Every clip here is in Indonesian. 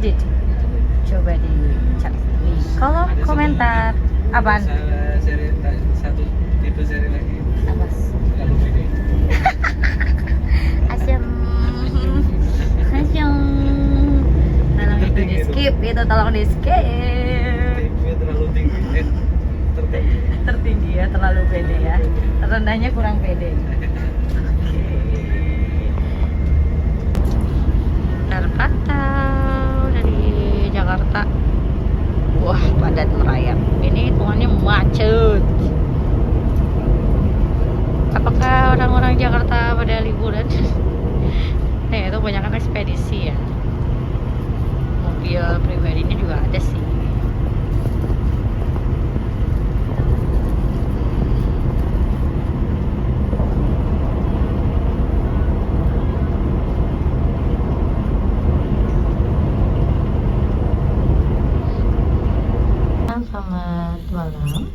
Adit. Coba di kolom komentar. Apaan? Satu tipe seri lagi. Apa? Terlalu pede. Asem. Asem. Tolong itu di skip, itu tolong di skip. Tipenya terlalu tinggi. Tertinggi. Tertinggi ya, terlalu pede ya. Terendahnya kurang pede. Terpantau dari Jakarta. Wah, padat merayap. Ini hitungannya macet. Apakah orang-orang Jakarta pada liburan? Nah, itu banyak kan ekspedisi ya. Mobil pribadinya juga ada sih. Selamat malam.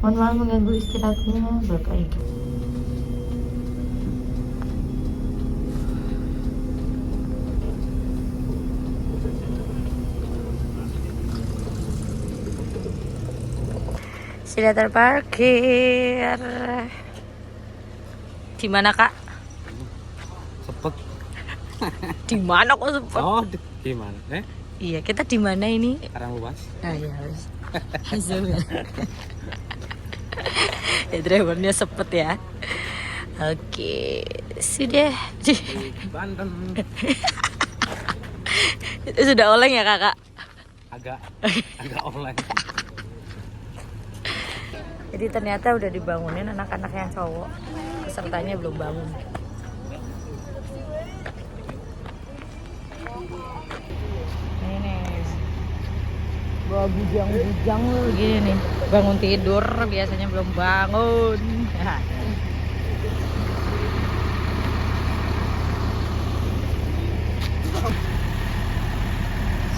Mohon maaf mengganggu istirahatnya Bapak Ibu. Sudah terparkir. Di mana, Kak? Sepet. Di mana kok sempat? Oh, gimana? Iya, kita di mana ini? Karang luas. Ah iya, harus. Ya, drivernya sepet ya. Oke, sudah. Banten. Itu sudah oleng ya, Kakak? Agak online. Jadi ternyata udah dibangunin anak-anak yang cowok. Pesertanya belum bangun. Ini nih. Bawa bujang-bujang gini nih. Bangun tidur biasanya belum bangun.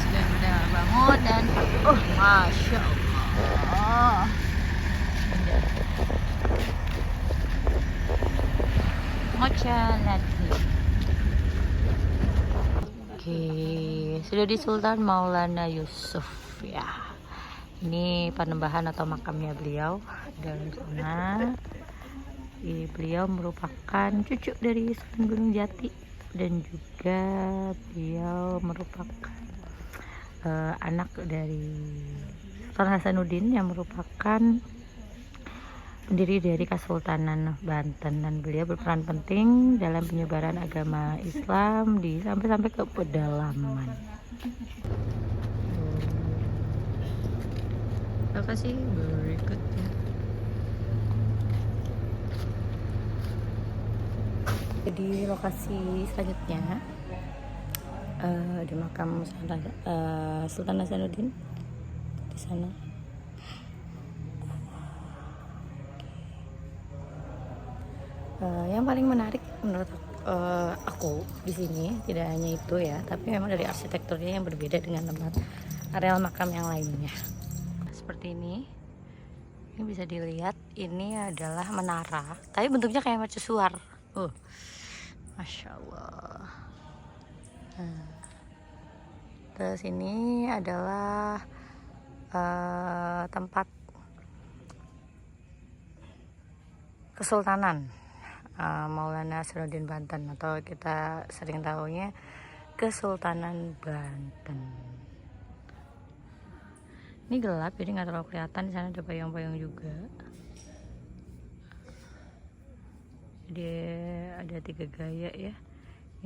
Sudah bangun dan Masya Allah. Mocha latte. Oke, sudah di Sultan Maulana Yusuf ya. Ini panembahan atau makamnya beliau dari sana. Beliau merupakan cucu dari Sultan Gunung Jati dan juga beliau merupakan anak dari Sultan Hasanuddin yang merupakan pendiri dari Kesultanan Banten, dan beliau berperan penting dalam penyebaran agama Islam sampai ke pedalaman. Lokasi berikutnya. Jadi lokasi selanjutnya di makam Sultan Hasanuddin di sana. Yang paling menarik menurut aku di sini tidak hanya itu ya, tapi memang dari arsitekturnya yang berbeda dengan tempat areal makam yang lainnya. Seperti ini bisa dilihat, ini adalah menara, tapi bentuknya kayak mercusuar. Masya Allah. Terus ini adalah tempat Kesultanan Maulana Hasanuddin Banten, atau kita sering tahunya Kesultanan Banten. Ini gelap jadi nggak terlalu kelihatan. Di sana ada payung-payung juga. Jadi ada 3 gaya ya.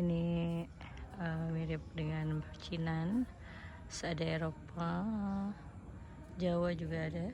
Ini mirip dengan percinan. Ada Eropa, Jawa juga ada.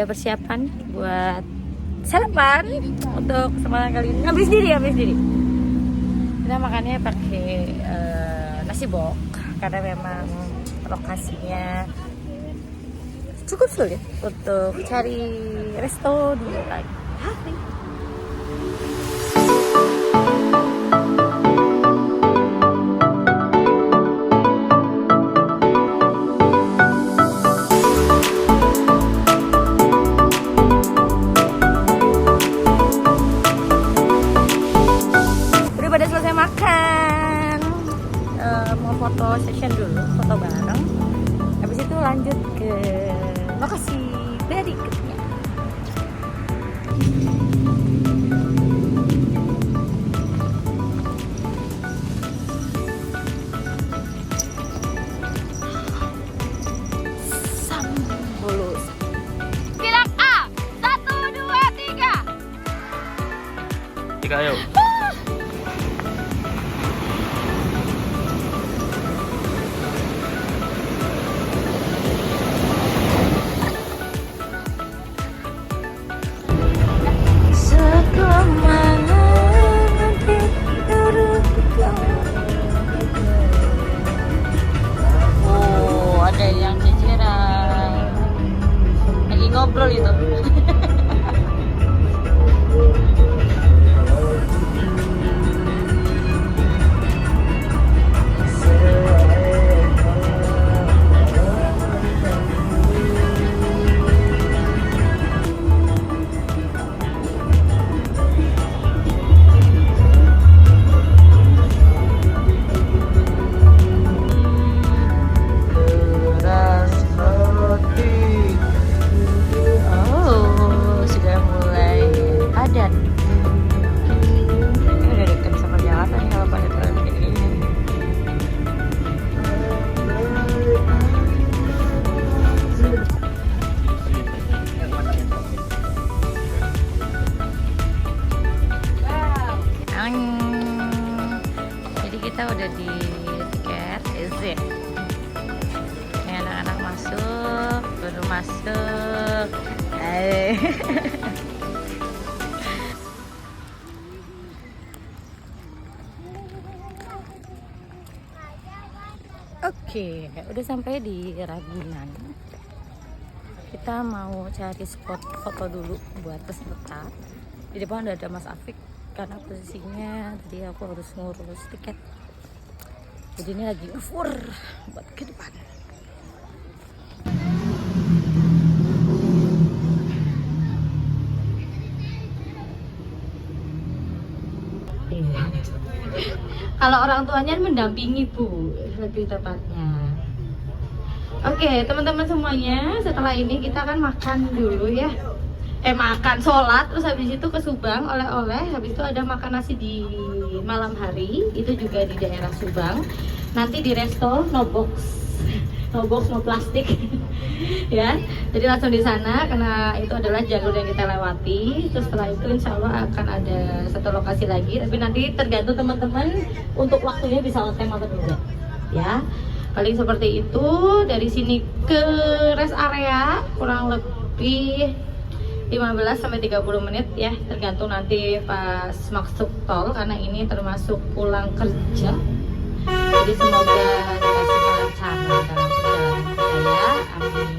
udah persiapan buat sarapan untuk kesempatan kali ini. Ambil sendiri. Kita makannya pakai nasi bok karena memang lokasinya cukup sulit untuk cari resto di Hari. Pada selesai makan, mau foto session dulu, foto bareng. Habis itu lanjut ke lokasi berikutnya. Sambulus. Bilang A, 1, 2, 3. 3 ayo. Oh, ada yang ciciran. Lagi ngobrol itu. Oh, sudah mulai padat. Ini udah dekat sama Jakarta nih kalau padat kayak gini. Jadi kita udah di tiket exit. Ini anak-anak masuk, baru masuk. Oke, udah sampai di Ragunan. Kita mau cari spot foto dulu buat peserta. Di depan udah ada Mas Afik karena posisinya tadi aku harus ngurus tiket. Jadi ini lagi ngefur buat ke depan. Kalau orang tuanya mendampingi Bu, lebih tepatnya. Oke, teman-teman semuanya, setelah ini kita akan makan dulu ya. Makan, sholat, terus habis itu ke Subang, oleh-oleh. Habis itu ada makan nasi di malam hari, itu juga di daerah Subang. Nanti di resto no box, no plastik, ya. Jadi langsung di sana, karena itu adalah jalur yang kita lewati. Terus setelah itu insya Allah akan ada satu lokasi lagi. Tapi nanti tergantung teman-teman untuk waktunya bisa on time atau tidak, ya. Paling seperti itu. Dari sini ke rest area kurang lebih 15-30 menit ya, tergantung nanti pas masuk tol karena ini termasuk pulang kerja. Jadi semoga dikasih kelancaran dalam perjalanan kita ya. Amin.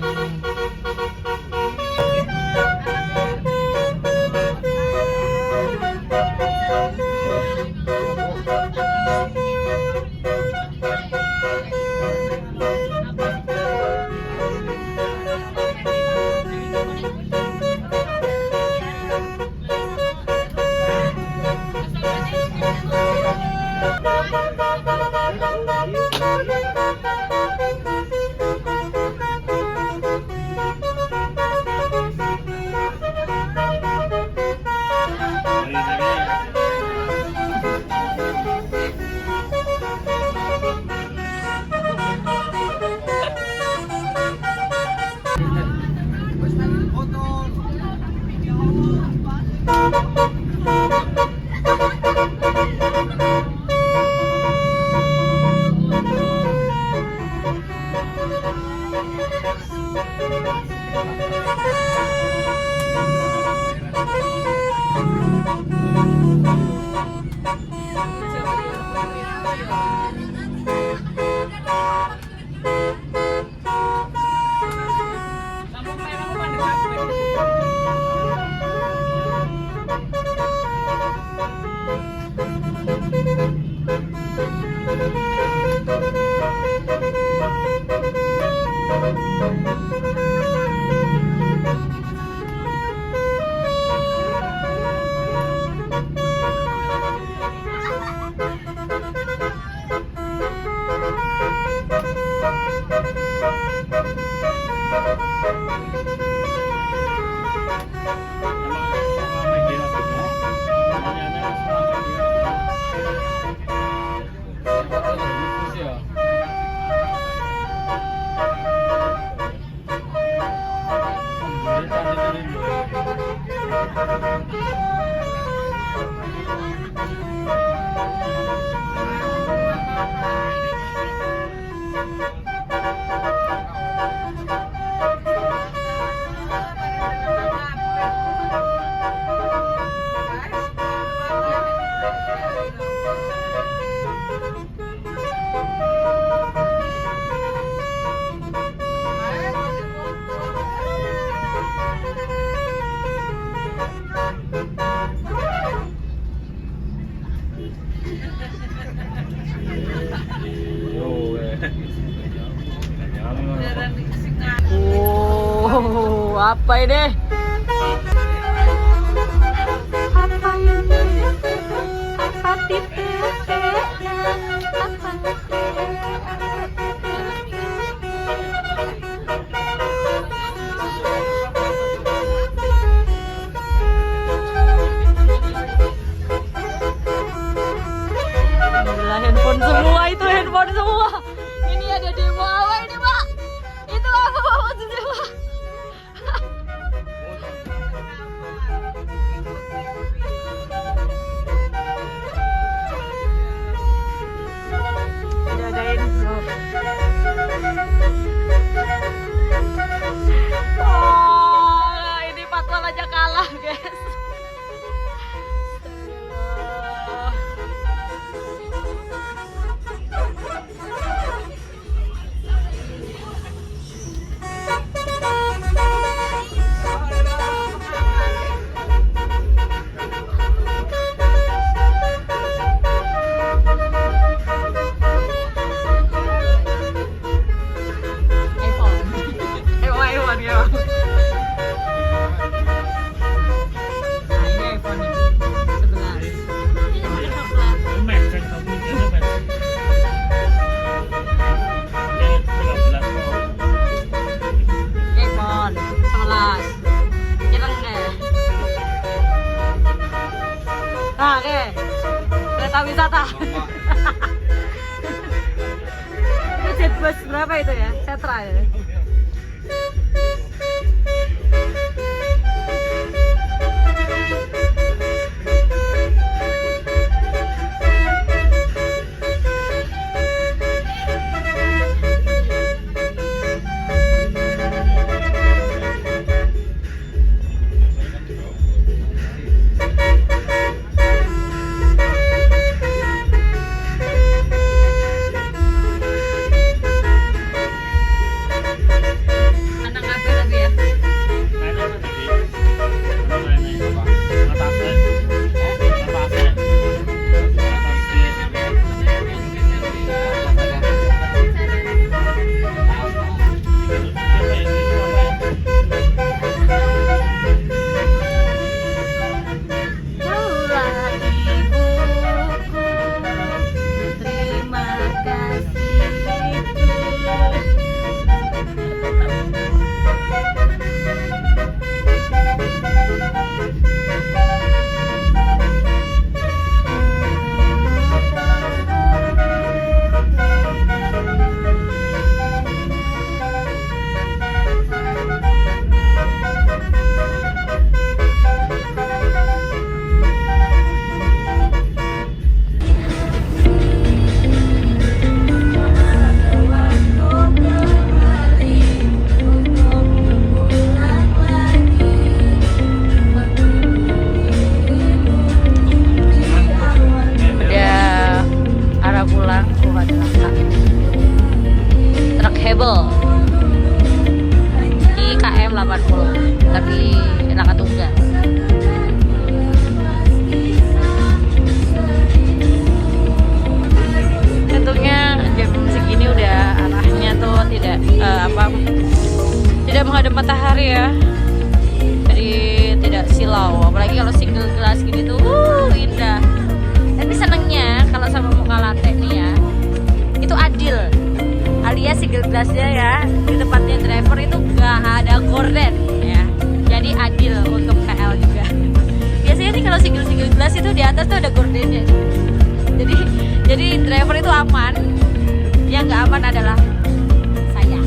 Oh, apa ini? Apa ini? Apa titik? Apa Alhamdulillah, handphone semua itu, handphone semua. Ini ada demo apa ini, Pak? Itu apa, Pak, maksudnya, Pak? Ada info. Wah, ini patwal aja kalah, guys. Nah, oke. Kereta wisata. Itu jet bus berapa itu ya? Setra ya? Di KM 80, tapi enakan tunggal. Tentunya jam segini udah arahnya tuh tidak tidak menghadap matahari ya, jadi tidak silau. Apalagi kalau single glass gini tuh indah. Tapi senengnya kalau sama mocha latte nih ya, itu adil. Alias single glassnya ya, di tempatnya driver itu nggak ada gorden ya, jadi adil untuk KL juga. Biasanya nih kalau single glass itu di atas tuh ada gordennya, jadi driver itu aman. Yang nggak aman adalah saya.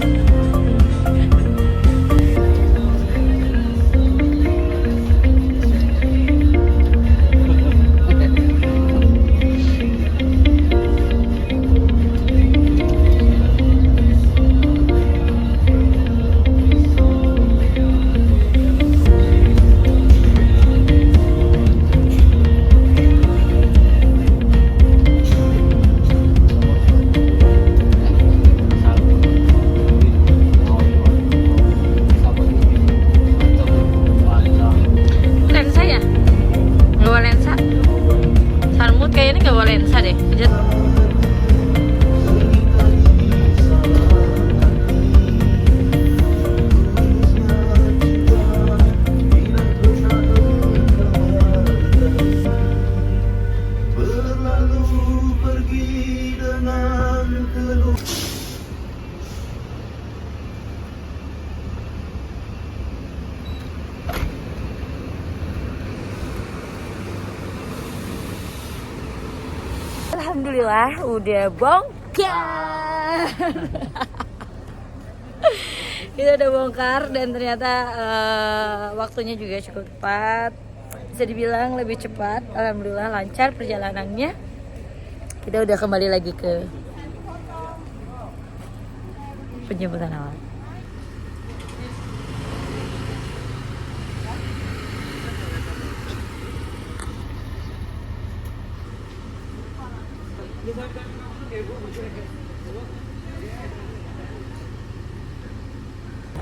alhamdulillah udah bongkar. Kita udah bongkar dan ternyata waktunya juga cukup tepat. Bisa dibilang lebih cepat. Alhamdulillah lancar perjalanannya. Kita udah kembali lagi ke penjemputan awal.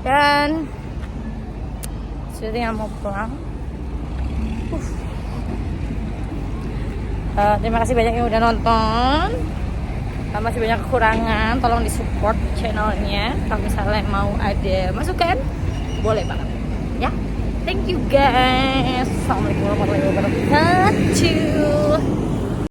Dan sudah tinggal mau pulang. Terima kasih banyak yang udah nonton. Masih banyak kekurangan, tolong disupport channelnya. Kalau misalnya mau ada masukan, boleh banget ya. Thank you guys. Assalamualaikum warahmatullahi wabarakatuh.